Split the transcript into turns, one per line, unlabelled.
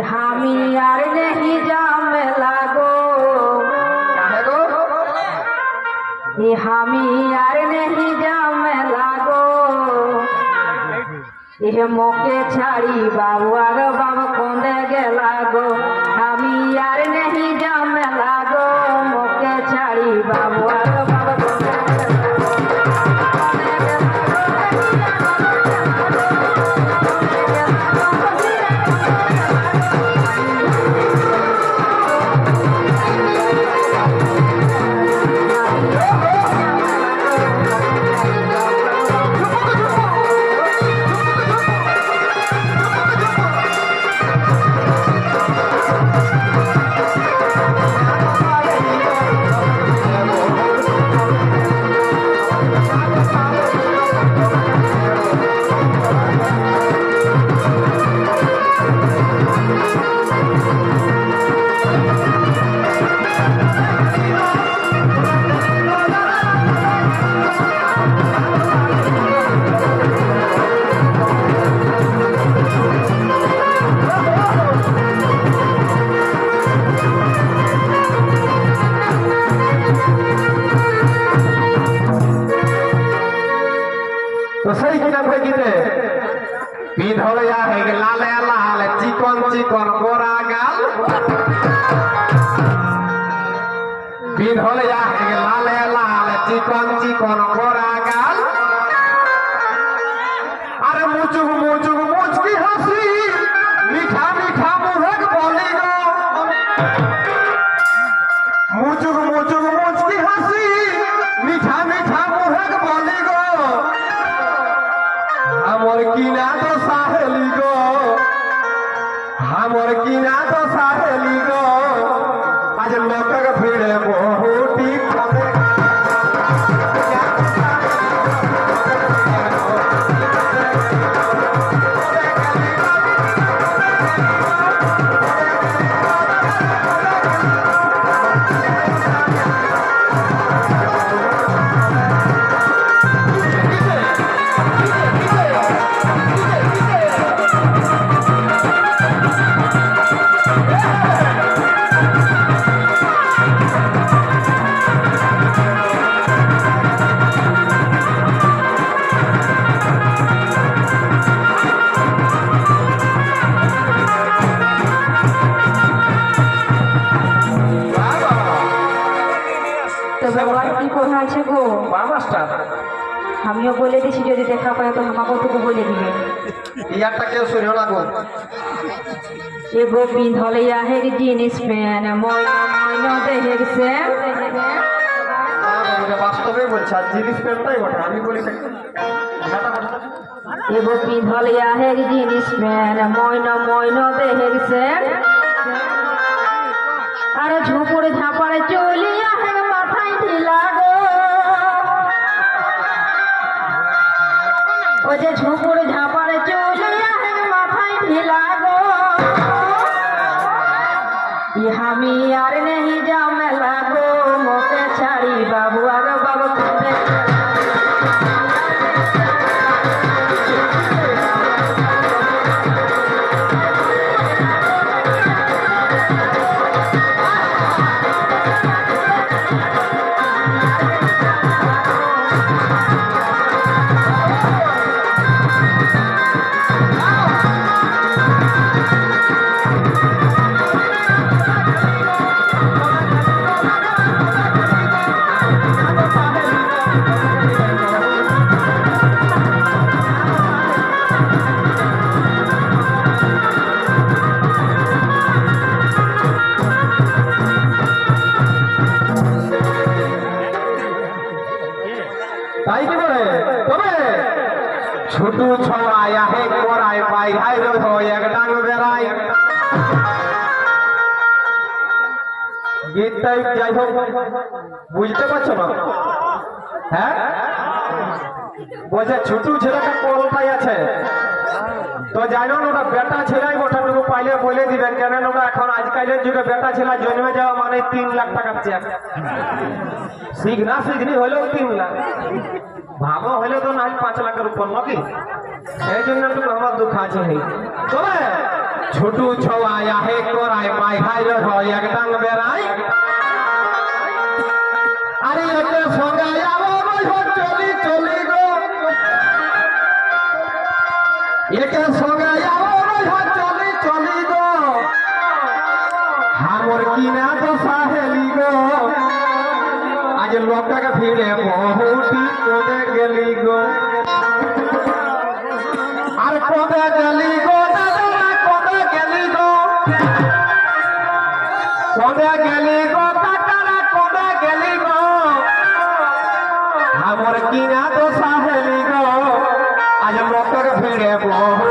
हामी আর नहीं जामे लागो हामी আর नहीं जामे लागो ये मोके छाड़ी बाबू आग बाबा कोंदे गेला गो हामी আর नहीं जामे लागो मोके छाड़ी बाबू आग बाबा
तो सही किना कोई किते पीठ हो या है लाल लाल चिकन चिकन गोरा गाल पीठ हो या है लाल लाल चिकन चिकन गोरा गाल अरे मुचुक मुचुक मुच की हंसी मीठा मीठा मुहक बोली गो मुचुक मुचुक मुच की हंसी मीठा मीठा मुहक बोली गो हमर किना तो साहेली गो हमर किना तो साहेली गो आज लोकक भिड़े बहुटी खबे
আমিও বলে দিছি যদি দেখা পায় তো আমাকে টুকু বলে দিবে
ইয়ারটা কেউ শুনিও না গো
এগো পিন্ধলে আহের জিনিস প্যান ময়না ময়না দেহের সে
বাস্তবে বলছে আর জিনিস প্যান্টটাই বটে আমি বলি
এগো পিন্ধলে আহের জিনিস প্যান ময়না ময়না দেহের সে আরে ঝুপুরে ঝাপারে চলি আহের মাথায় ঢিলা গো ও যে ঝুপুরে ঝাপারে চলি আহের মাথায় ঢিলা গো हामी আর नहीं जामे लागो मोके छाड़ी बाबू आगे बाबू कोंदे
তাই কি বলে তবে ছোট ছড়ায়া হে কোরাই পাই হাই রোধ এক ডাঙ্গ বেড়াই গীতটাই যাই হোক বুঝতে পারছো না হ্যাঁ বলছে ছোট ছেলেটা কোথায় আছে তো জানো না ওটা বেটা ছেলেই ওটাটুকু পাইলে বলে দিবেন কেন ওটা এখন আজকালের যুগে বেটা ছেলে জন্মে যাওয়া মানে 3 লাখ টাকার চেক শিখনা শিখনি হলেও 3 লাখ ভালো হলে তো না 5 লাখের উপর নাকি এই জন্য একটু খাচ্ছে তবে ছোটু ছোয়া হে করায় মাই খাই হয় এক ডাং বেড়াই আরে একে সঙ্গে চলি চলি গো একে সঙ্গে চলি চলি গো আমার কিনা তো সাহেলি গো আজ লোকটাকে ফিরে বহুটি কোদে গেলি গো আর কোদে গেলি গো দাদা কোদে গেলি গো কোদে গেলি গো কাকারা কোদে গেলি গো আমার কিনা তো সাহেলি গো আজ লোকটাকে ফিরে বহু